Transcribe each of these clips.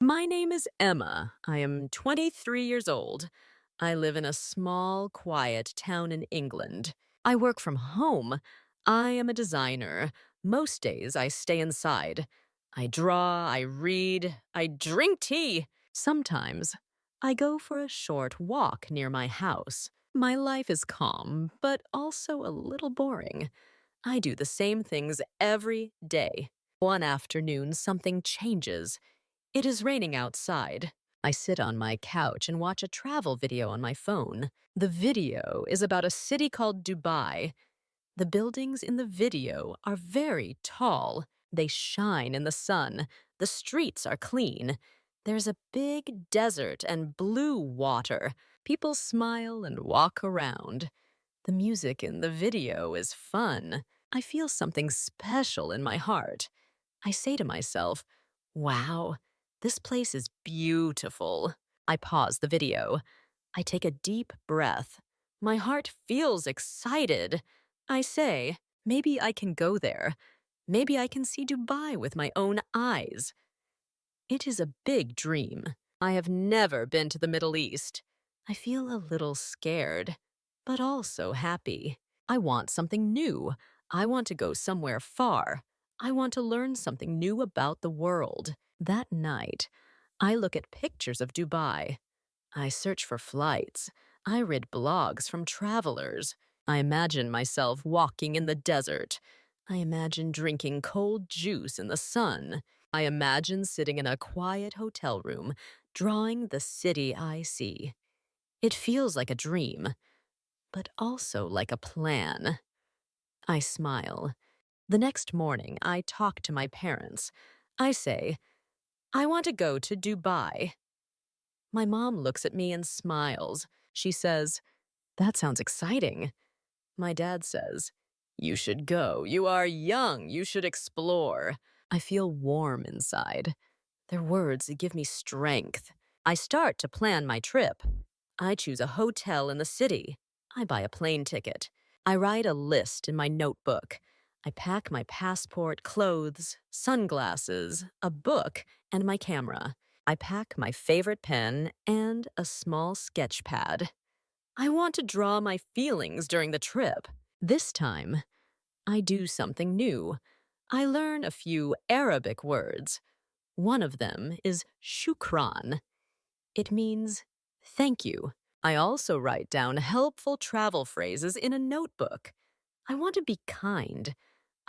My name is Emma. I am 23 years old. I live in a small, quiet town in England. I work from home. I am a designer. Most days I stay inside. I draw, I read, I drink tea. Sometimes I go for a short walk near my house. My life is calm, but also a little boring. I do the same things every day. One afternoon, something changes. It is raining outside. I sit on my couch and watch a travel video on my phone. The video is about a city called Dubai. The buildings in the video are very tall. They shine in the sun. The streets are clean. There's a big desert and blue water. People smile and walk around. The music in the video is fun. I feel something special in my heart. I say to myself, wow, this place is beautiful. I pause the video. I take a deep breath. My heart feels excited. I say, maybe I can go there. Maybe I can see Dubai with my own eyes. It is a big dream. I have never been to the Middle East. I feel a little scared, but also happy. I want something new. I want to go somewhere far. I want to learn something new about the world. That night, I look at pictures of Dubai. I search for flights. I read blogs from travelers. I imagine myself walking in the desert. I imagine drinking cold juice in the sun. I imagine sitting in a quiet hotel room, drawing the city I see. It feels like a dream, but also like a plan. I smile. The next morning, I talk to my parents. I say, I want to go to Dubai. My mom looks at me and smiles. She says, that sounds exciting. My dad says, you should go. You are young. You should explore. I feel warm inside. Their words give me strength. I start to plan my trip. I choose a hotel in the city. I buy a plane ticket. I write a list in my notebook. I pack my passport, clothes, sunglasses, a book, and my camera. I pack my favorite pen and a small sketch pad. I want to draw my feelings during the trip. This time, I do something new. I learn a few Arabic words. One of them is shukran. It means thank you. I also write down helpful travel phrases in a notebook. I want to be kind.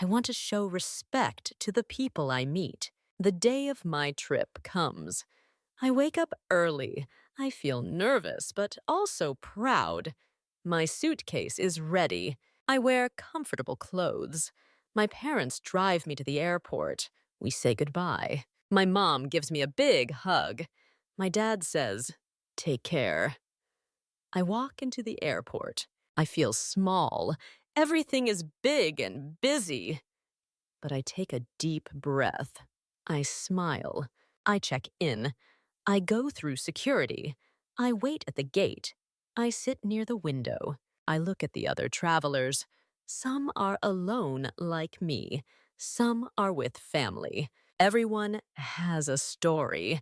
I want to show respect to the people I meet. The day of my trip comes. I wake up early. I feel nervous, but also proud. My suitcase is ready. I wear comfortable clothes. My parents drive me to the airport. We say goodbye. My mom gives me a big hug. My dad says, take care. I walk into the airport. I feel small. Everything is big and busy. But I take a deep breath. I smile. I check in. I go through security. I wait at the gate. I sit near the window. I look at the other travelers. Some are alone like me. Some are with family. Everyone has a story.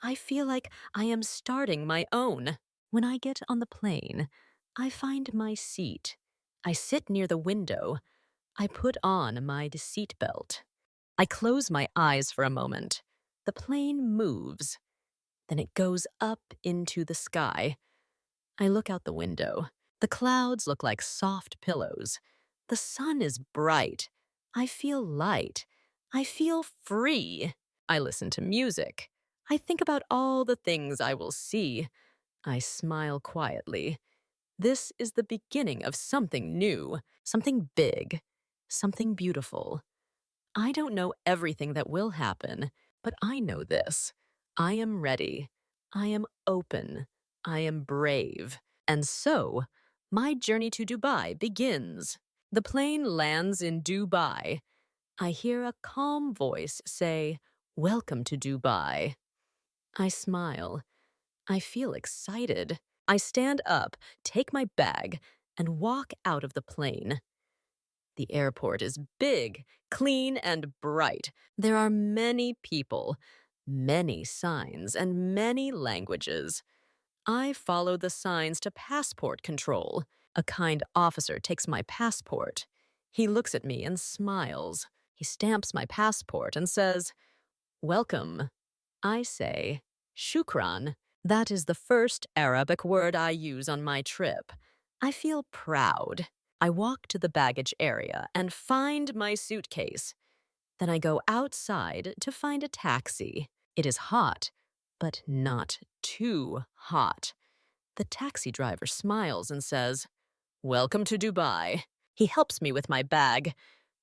I feel like I am starting my own. When I get on the plane, I find my seat. I sit near the window. I put on my seatbelt. I close my eyes for a moment. The plane moves. Then it goes up into the sky. I look out the window. The clouds look like soft pillows. The sun is bright. I feel light. I feel free. I listen to music. I think about all the things I will see. I smile quietly. This is the beginning of something new, something big, something beautiful. I don't know everything that will happen, but I know this. I am ready. I am open. I am brave. And so, my journey to Dubai begins. The plane lands in Dubai. I hear a calm voice say, welcome to Dubai. I smile. I feel excited. I stand up, take my bag, and walk out of the plane. The airport is big, clean, and bright. There are many people. Many signs and many languages. I follow the signs to passport control. A kind officer takes my passport. He looks at me and smiles. He stamps my passport and says, "Welcome." I say, "Shukran." That is the first Arabic word I use on my trip. I feel proud. I walk to the baggage area and find my suitcase. Then I go outside to find a taxi. It is hot, but not too hot. The taxi driver smiles and says, "Welcome to Dubai." He helps me with my bag.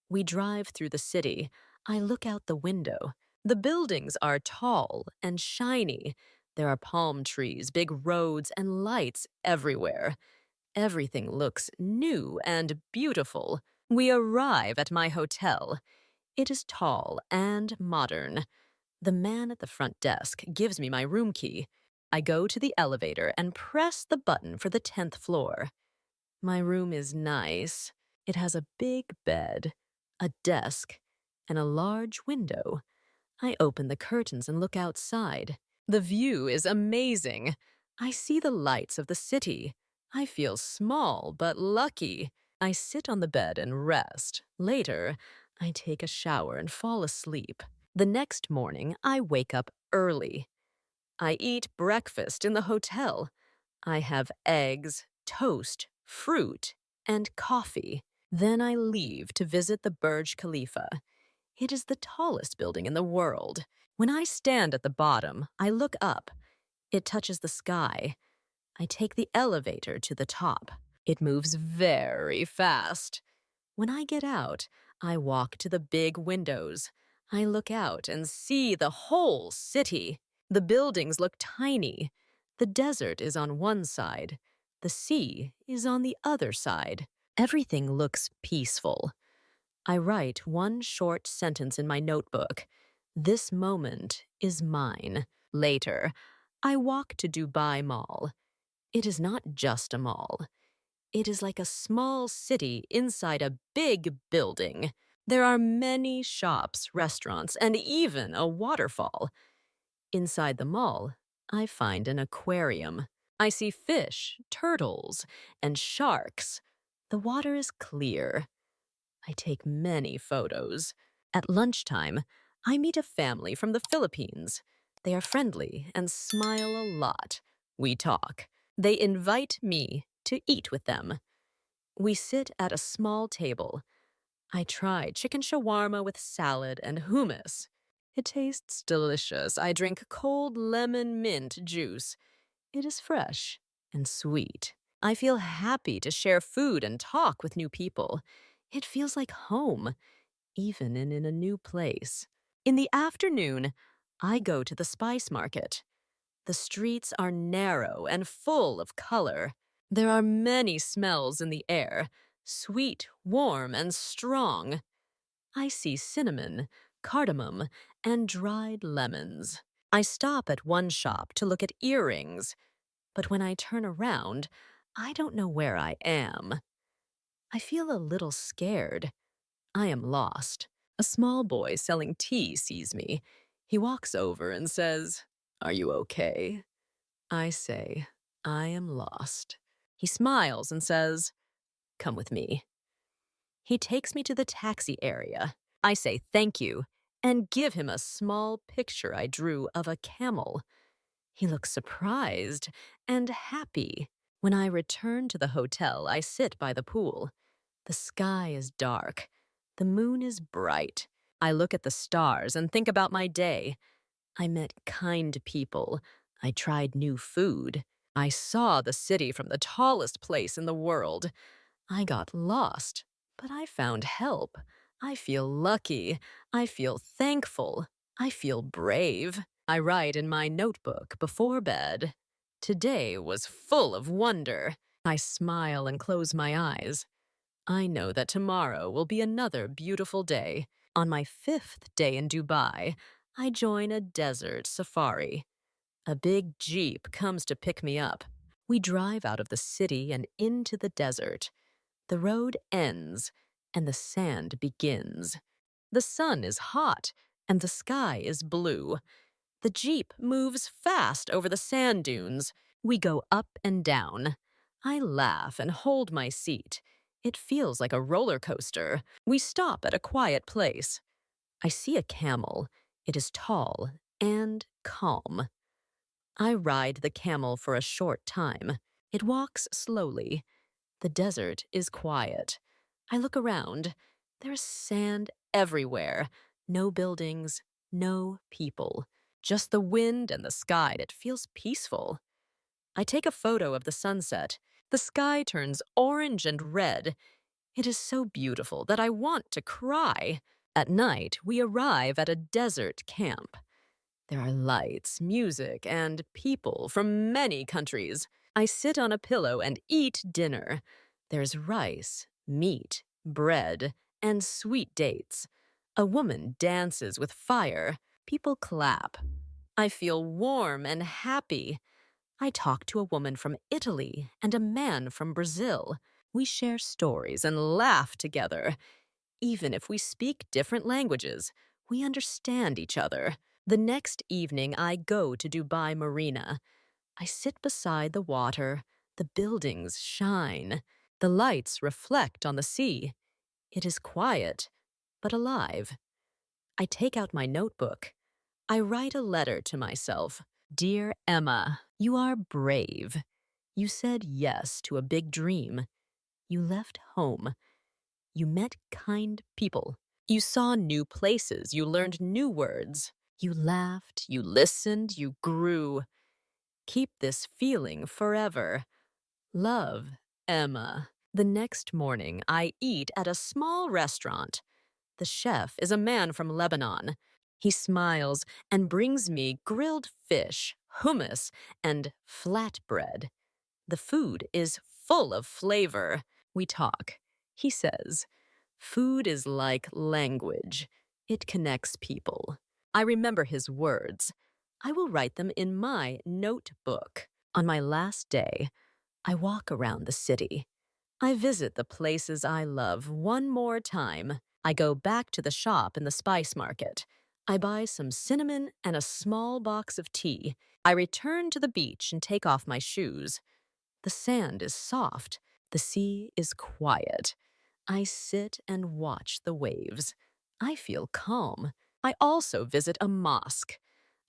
We drive through the city. I look out the window. The buildings are tall and shiny. There are palm trees, big roads, and lights everywhere. Everything looks new and beautiful. We arrive at my hotel. It is tall and modern. The man at the front desk gives me my room key. I go to the elevator and press the button for the 10th floor. My room is nice. It has a big bed, a desk, and a large window. I open the curtains and look outside. The view is amazing. I see the lights of the city. I feel small but lucky. I sit on the bed and rest. Later, I take a shower and fall asleep. The next morning, I wake up early. I eat breakfast in the hotel. I have eggs, toast, fruit, and coffee. Then I leave to visit the Burj Khalifa. It is the tallest building in the world. When I stand at the bottom, I look up. It touches the sky. I take the elevator to the top. It moves very fast. When I get out, I walk to the big windows. I look out and see the whole city. The buildings look tiny. The desert is on one side. The sea is on the other side. Everything looks peaceful. I write one short sentence in my notebook. This moment is mine. Later, I walk to Dubai Mall. It is not just a mall. It is like a small city inside a big building. There are many shops, restaurants, and even a waterfall. Inside the mall, I find an aquarium. I see fish, turtles, and sharks. The water is clear. I take many photos. At lunchtime, I meet a family from the Philippines. They are friendly and smile a lot. We talk. They invite me to eat with them. We sit at a small table. I try chicken shawarma with salad and hummus. It tastes delicious. I drink cold lemon mint juice. It is fresh and sweet. I feel happy to share food and talk with new people. It feels like home, even in a new place. In the afternoon, I go to the spice market. The streets are narrow and full of color. There are many smells in the air, sweet, warm, and strong. I see cinnamon, cardamom, and dried lemons. I stop at one shop to look at earrings, but when I turn around, I don't know where I am. I feel a little scared. I am lost. A small boy selling tea sees me. He walks over and says, "Are you okay?" I say, "I am lost." He smiles and says, "Come with me." He takes me to the taxi area. I say thank you and give him a small picture I drew of a camel. He looks surprised and happy. When I return to the hotel, I sit by the pool. The sky is dark. The moon is bright. I look at the stars and think about my day. I met kind people. I tried new food. I saw the city from the tallest place in the world. I got lost, but I found help. I feel lucky. I feel thankful. I feel brave. I write in my notebook before bed. Today was full of wonder. I smile and close my eyes. I know that tomorrow will be another beautiful day. On my 5th day in Dubai, I join a desert safari. A big jeep comes to pick me up. We drive out of the city and into the desert. The road ends, and the sand begins. The sun is hot, and the sky is blue. The Jeep moves fast over the sand dunes. We go up and down. I laugh and hold my seat. It feels like a roller coaster. We stop at a quiet place. I see a camel. It is tall and calm. I ride the camel for a short time. It walks slowly. The desert is quiet. I look around. There's sand everywhere. No buildings, no people. Just the wind and the sky. It feels peaceful. I take a photo of the sunset. The sky turns orange and red. It is so beautiful that I want to cry. At night, we arrive at a desert camp. There are lights, music, and people from many countries. I sit on a pillow and eat dinner. There's rice, meat, bread, and sweet dates. A woman dances with fire. People clap. I feel warm and happy. I talk to a woman from Italy and a man from Brazil. We share stories and laugh together. Even if we speak different languages, we understand each other. The next evening, I go to Dubai Marina. I sit beside the water. The buildings shine. The lights reflect on the sea. It is quiet, but alive. I take out my notebook. I write a letter to myself. Dear Emma, you are brave. You said yes to a big dream. You left home. You met kind people. You saw new places. You learned new words. You laughed. You listened. You grew. Keep this feeling forever. Love, Emma. The next morning, I eat at a small restaurant. The chef is a man from Lebanon. He smiles and brings me grilled fish, hummus, and flatbread. The food is full of flavor. We talk. He says, food is like language. It connects people. I remember his words. I will write them in my notebook. On my last day, I walk around the city. I visit the places I love one more time. I go back to the shop in the spice market. I buy some cinnamon and a small box of tea. I return to the beach and take off my shoes. The sand is soft. The sea is quiet. I sit and watch the waves. I feel calm. I also visit a mosque.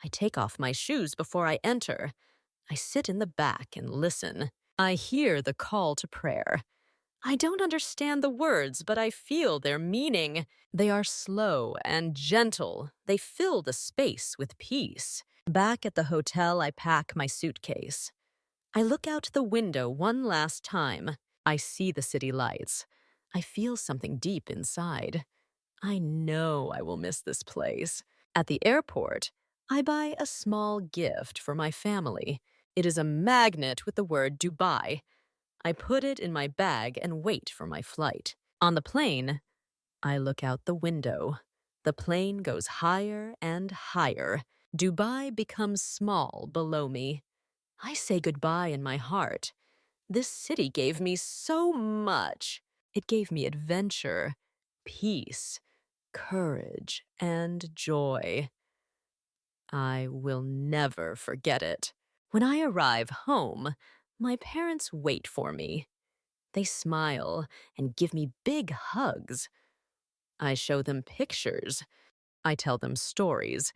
I take off my shoes before I enter. I sit in the back and listen. I hear the call to prayer. I don't understand the words, but I feel their meaning. They are slow and gentle. They fill the space with peace. Back at the hotel, I pack my suitcase. I look out the window one last time. I see the city lights. I feel something deep inside. I know I will miss this place. At the airport, I buy a small gift for my family. It is a magnet with the word Dubai. I put it in my bag and wait for my flight. On the plane, I look out the window. The plane goes higher and higher. Dubai becomes small below me. I say goodbye in my heart. This city gave me so much. It gave me adventure, peace, courage, and joy. I will never forget it. When I arrive home, my parents wait for me. They smile and give me big hugs. I show them pictures. I tell them stories.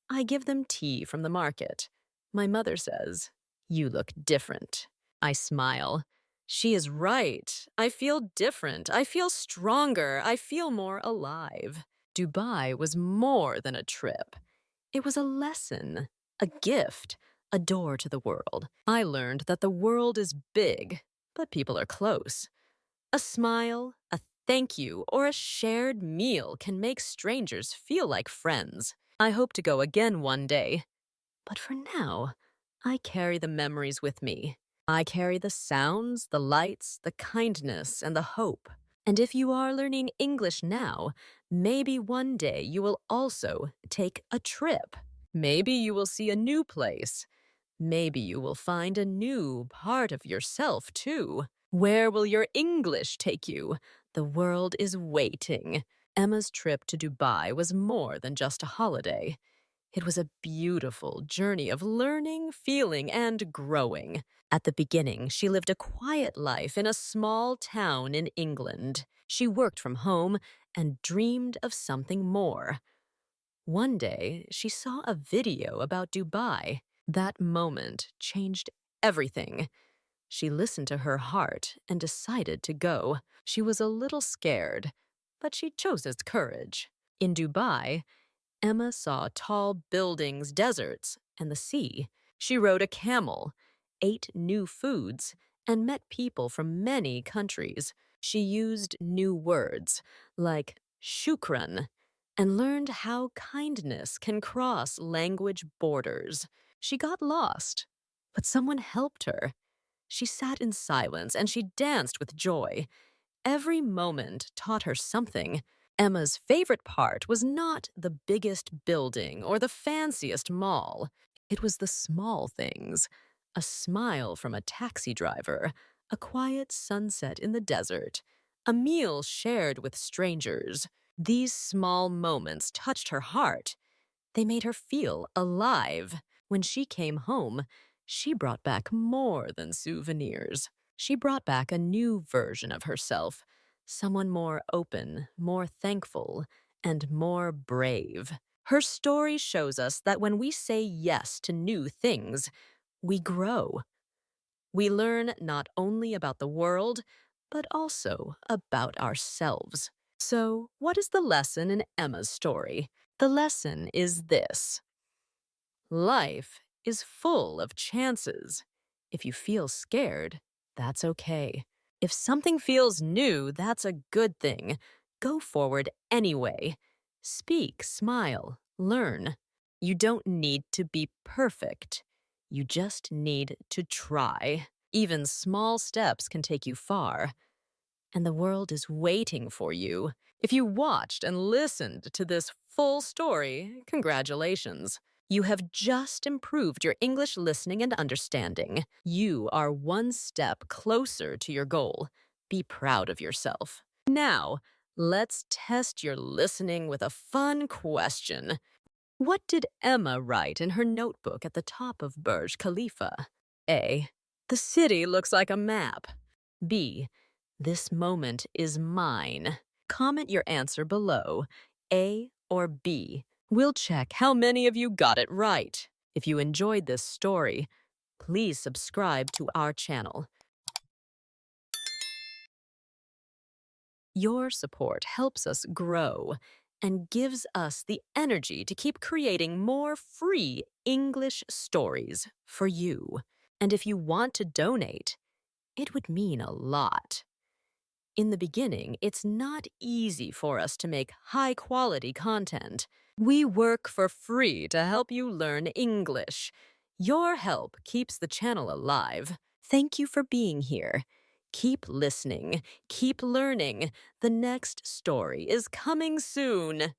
I give them tea from the market. My mother says, "You look different." I smile. She is right. I feel different. I feel stronger. I feel more alive. Dubai was more than a trip. It was a lesson, a gift, a door to the world. I learned that the world is big, but people are close. A smile, a thank you, or a shared meal can make strangers feel like friends. I hope to go again one day. But for now, I carry the memories with me. I carry the sounds, the lights, the kindness, and the hope. And if you are learning English now, maybe one day you will also take a trip. Maybe you will see a new place. Maybe you will find a new part of yourself, too. Where will your English take you? The world is waiting. Emma's trip to Dubai was more than just a holiday. It was a beautiful journey of learning, feeling, and growing. At the beginning, she lived a quiet life in a small town in England. She worked from home and dreamed of something more. One day, she saw a video about Dubai. That moment changed everything. She listened to her heart and decided to go. She was a little scared, but she chose its courage. In Dubai, Emma saw tall buildings, deserts, and the sea. She rode a camel, ate new foods, and met people from many countries. She used new words like shukran and learned how kindness can cross language borders. She got lost, but someone helped her. She sat in silence and she danced with joy. Every moment taught her something. Emma's favorite part was not the biggest building or the fanciest mall. It was the small things. A smile from a taxi driver, a quiet sunset in the desert, a meal shared with strangers. These small moments touched her heart. They made her feel alive. When she came home, she brought back more than souvenirs. She brought back a new version of herself, someone more open, more thankful, and more brave. Her story shows us that when we say yes to new things, we grow. We learn not only about the world, but also about ourselves. So, what is the lesson in Emma's story? The lesson is this: life is full of chances. If you feel scared, that's okay. If something feels new, that's a good thing. Go forward anyway. Speak, smile, learn. You don't need to be perfect. You just need to try. Even small steps can take you far, and the world is waiting for you. If you watched and listened to this full story, congratulations. You have just improved your English listening and understanding. You are one step closer to your goal. Be proud of yourself. Now, let's test your listening with a fun question. What did Emma write in her notebook at the top of Burj Khalifa? A. The city looks like a map. B. This moment is mine. Comment your answer below, A or B. We'll check how many of you got it right. If you enjoyed this story, please subscribe to our channel. Your support helps us grow and gives us the energy to keep creating more free English stories for you. And if you want to donate, it would mean a lot. In the beginning, it's not easy for us to make high-quality content. We work for free to help you learn English. Your help keeps the channel alive. Thank you for being here. Keep listening, keep learning. The next story is coming soon.